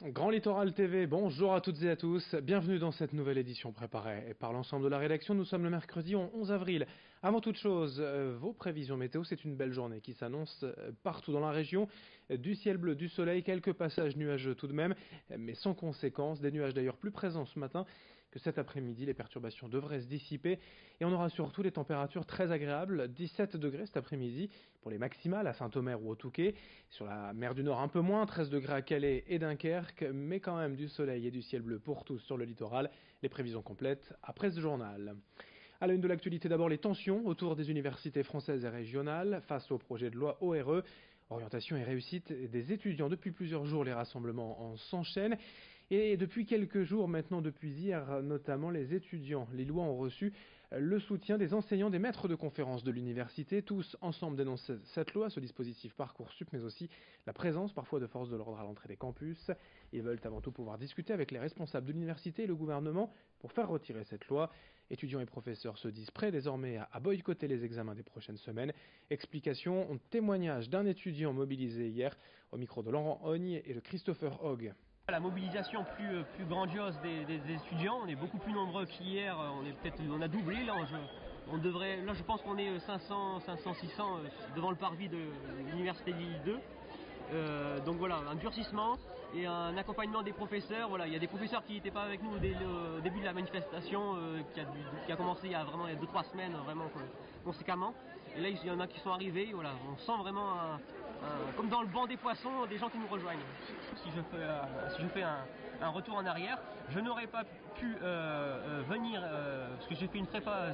Grand Littoral TV, bonjour à toutes et à tous, bienvenue dans cette nouvelle édition préparée par l'ensemble de la rédaction. Nous sommes le mercredi 11 avril. Avant toute chose, vos prévisions météo, c'est une belle journée qui s'annonce partout dans la région. Du ciel bleu, du soleil, quelques passages nuageux tout de même, mais sans conséquence. Des nuages d'ailleurs plus présents ce matin que cet après-midi. Les perturbations devraient se dissiper et on aura surtout des températures très agréables. 17 degrés cet après-midi pour les maximales à Saint-Omer ou au Touquet. Sur la mer du Nord un peu moins, 13 degrés à Calais et Dunkerque, mais quand même du soleil et du ciel bleu pour tous sur le littoral. Les prévisions complètes après ce journal. À la une de l'actualité, d'abord les tensions autour des universités françaises et régionales face au projet de loi ORE. Orientation et réussite des étudiants. Depuis plusieurs jours, les rassemblements s'enchaînent. Et depuis quelques jours, maintenant depuis hier, notamment les étudiants lillois ont reçu le soutien des enseignants, des maîtres de conférences de l'université. Tous ensemble dénoncent cette loi, ce dispositif Parcoursup, mais aussi la présence parfois de forces de l'ordre à l'entrée des campus. Ils veulent avant tout pouvoir discuter avec les responsables de l'université et le gouvernement pour faire retirer cette loi. Étudiants et professeurs se disent prêts désormais à boycotter les examens des prochaines semaines. Explication, témoignage d'un étudiant mobilisé hier au micro de Laurent Hogne et de Christopher Hogg. La mobilisation plus grandiose des étudiants, on est beaucoup plus nombreux qu'hier, on a doublé là, je pense qu'on est 500, 600 devant le parvis de l'université de Lille 2. Donc voilà, un durcissement et un accompagnement des professeurs. Voilà, il y a des professeurs qui n'étaient pas avec nous au début de la manifestation qui a commencé il y a 2-3 semaines vraiment conséquemment. Et là il y en a qui sont arrivés, voilà, on sent vraiment comme dans le banc des poissons des gens qui nous rejoignent. Si je fais un retour en arrière, je n'aurais pas pu venir, parce que j'ai fait une prépa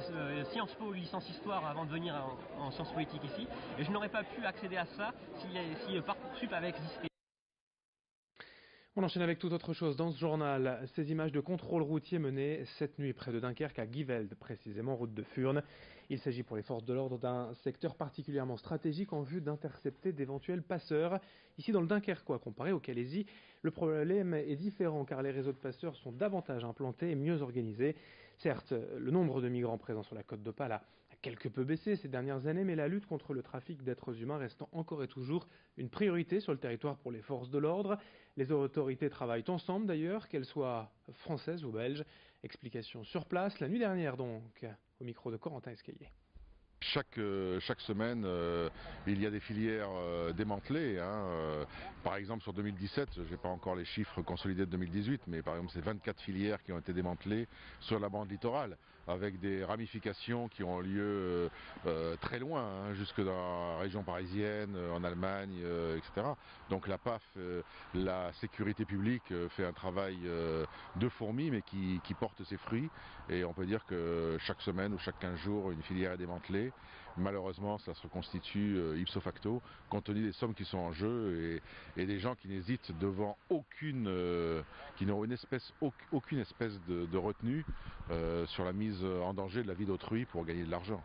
Sciences Po, licence Histoire avant de venir en sciences politiques ici, et je n'aurais pas pu accéder à ça si Parcoursup avait existé. On enchaîne avec toute autre chose dans ce journal. Ces images de contrôle routier menées cette nuit près de Dunkerque à Givelde, précisément route de Furnes. Il s'agit pour les forces de l'ordre d'un secteur particulièrement stratégique en vue d'intercepter d'éventuels passeurs. Ici dans le Dunkerquois, comparé au Calaisis, le problème est différent car les réseaux de passeurs sont davantage implantés et mieux organisés. Certes, le nombre de migrants présents sur la côte d'Opale a quelque peu baissé ces dernières années, mais la lutte contre le trafic d'êtres humains restant encore et toujours une priorité sur le territoire pour les forces de l'ordre. Les autorités travaillent ensemble d'ailleurs, qu'elles soient françaises ou belges. Explication sur place, la nuit dernière donc, au micro de Corentin Escaillé. Chaque semaine, il y a des filières démantelées. Par exemple, sur 2017, je n'ai pas encore les chiffres consolidés de 2018, mais par exemple, c'est 24 filières qui ont été démantelées sur la bande littorale, avec des ramifications qui ont lieu très loin, jusque dans la région parisienne, en Allemagne, etc. Donc la PAF, la sécurité publique, fait un travail de fourmi, mais qui porte ses fruits. Et on peut dire que chaque semaine ou chaque 15 jours, une filière est démantelée. Malheureusement, ça se reconstitue ipso facto, compte tenu des sommes qui sont en jeu et des gens qui n'hésitent devant qui n'ont aucune espèce de retenue sur la mise en danger de la vie d'autrui pour gagner de l'argent.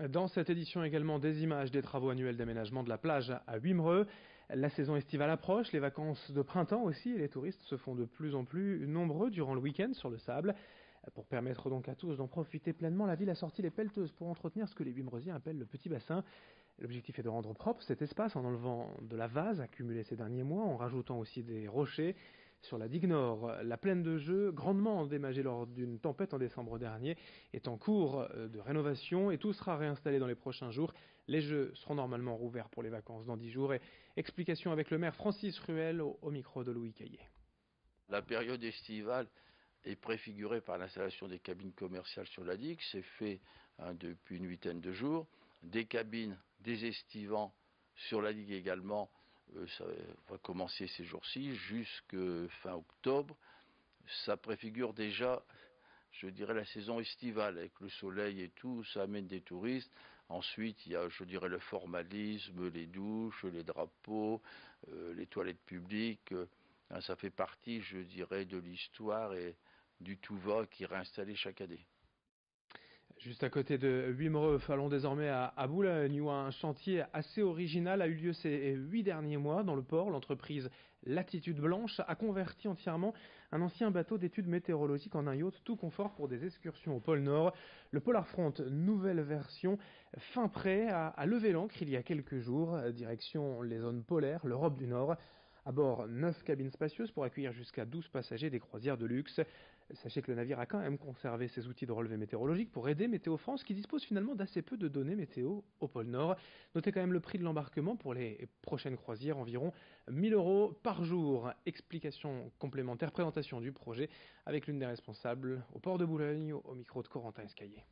Dans cette édition également des images des travaux annuels d'aménagement de la plage à Wimereux. La saison estivale approche, les vacances de printemps aussi, et les touristes se font de plus en plus nombreux durant le week-end sur le sable. Pour permettre donc à tous d'en profiter pleinement, la ville a sorti les pelleteuses pour entretenir ce que les Wimereusiens appellent le petit bassin. L'objectif est de rendre propre cet espace en enlevant de la vase accumulée ces derniers mois, en rajoutant aussi des rochers. Sur la digue nord, la plaine de jeu, grandement endommagée lors d'une tempête en décembre dernier, est en cours de rénovation et tout sera réinstallé dans les prochains jours. Les jeux seront normalement rouverts pour les vacances dans 10 jours. Et explication avec le maire Francis Ruel au micro de Louis Caillé. La période estivale est préfigurée par l'installation des cabines commerciales sur la digue. C'est fait depuis une huitaine de jours. Des cabines, des estivants sur la digue également. Ça va commencer ces jours-ci jusqu'à fin octobre. Ça préfigure déjà, je dirais, la saison estivale avec le soleil et tout. Ça amène des touristes. Ensuite, il y a, je dirais, le formalisme, les douches, les drapeaux, les toilettes publiques. Ça fait partie, je dirais, de l'histoire et du tout-va qui est réinstallé chaque année. Juste à côté de Wimereux, allons désormais à Boulogne où un chantier assez original a eu lieu ces 8 derniers mois dans le port. L'entreprise Latitude Blanche a converti entièrement un ancien bateau d'études météorologiques en un yacht tout confort pour des excursions au pôle Nord. Le Polar Front, nouvelle version, fin prêt à lever l'ancre il y a quelques jours, direction les zones polaires, l'Europe du Nord. À bord, 9 cabines spacieuses pour accueillir jusqu'à 12 passagers des croisières de luxe. Sachez que le navire a quand même conservé ses outils de relevé météorologique pour aider Météo France qui dispose finalement d'assez peu de données météo au pôle Nord. Notez quand même le prix de l'embarquement pour les prochaines croisières, environ 1 000 € par jour. Explication complémentaire, présentation du projet avec l'une des responsables au port de Boulogne, au micro de Corentin Escaillé.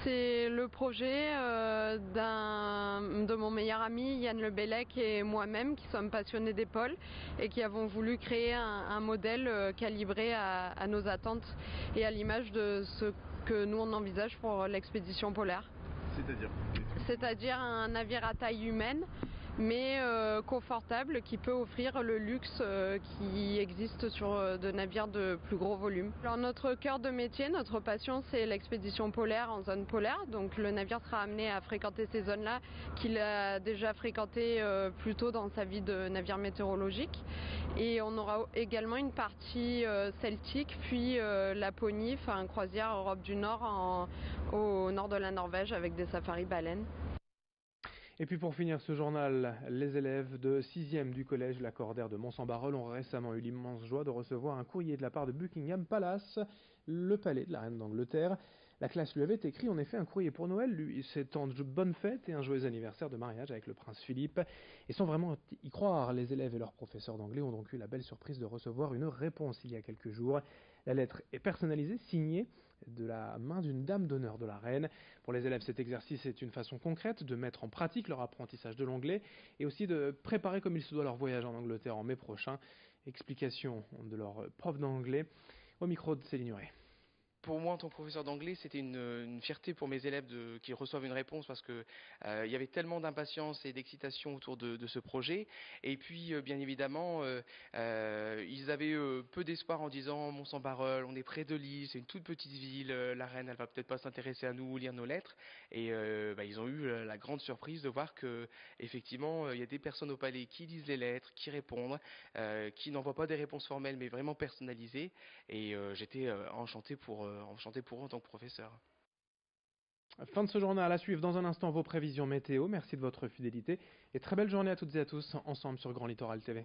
C'est le projet de mon meilleur ami Yann Lebellec et moi-même qui sommes passionnés des pôles et qui avons voulu créer un modèle calibré à nos attentes et à l'image de ce que nous on envisage pour l'expédition polaire. C'est-à-dire un navire à taille humaine mais confortable qui peut offrir le luxe qui existe sur de navires de plus gros volume. Alors notre cœur de métier, notre passion, c'est l'expédition polaire en zone polaire. Donc le navire sera amené à fréquenter ces zones-là qu'il a déjà fréquentées plus tôt dans sa vie de navire météorologique. Et on aura également une partie celtique, puis Laponie, enfin croisière Europe du Nord au nord de la Norvège avec des safaris baleines. Et puis pour finir ce journal, les élèves de 6e du collège Lacordaire de Mons-en-Barœul ont récemment eu l'immense joie de recevoir un courrier de la part de Buckingham Palace, le palais de la reine d'Angleterre. La classe lui avait écrit en effet un courrier pour Noël, lui souhaitant de bonnes fêtes et un joyeux anniversaire de mariage avec le prince Philippe. Et sans vraiment y croire, les élèves et leurs professeurs d'anglais ont donc eu la belle surprise de recevoir une réponse il y a quelques jours. La lettre est personnalisée, signée de la main d'une dame d'honneur de la reine. Pour les élèves, cet exercice est une façon concrète de mettre en pratique leur apprentissage de l'anglais et aussi de préparer comme il se doit leur voyage en Angleterre en mai prochain. Explication de leur prof d'anglais au micro de Céline Nuret. Pour moi, en tant que professeur d'anglais, c'était une fierté pour mes élèves qui reçoivent une réponse parce que il y avait tellement d'impatience et d'excitation autour de ce projet. Et puis, bien évidemment, ils avaient peu d'espoir en disant Mons-en-Barœul, on est près de Lille, c'est une toute petite ville, la reine, elle va peut-être pas s'intéresser à nous ou lire nos lettres. Et ils ont eu la grande surprise de voir que effectivement, il y a des personnes au palais qui lisent les lettres, qui répondent, qui n'envoient pas des réponses formelles mais vraiment personnalisées. Et j'étais enchanté pour eux en tant que professeur. Fin de ce journal, à suivre dans un instant vos prévisions météo. Merci de votre fidélité et très belle journée à toutes et à tous ensemble sur Grand Littoral TV.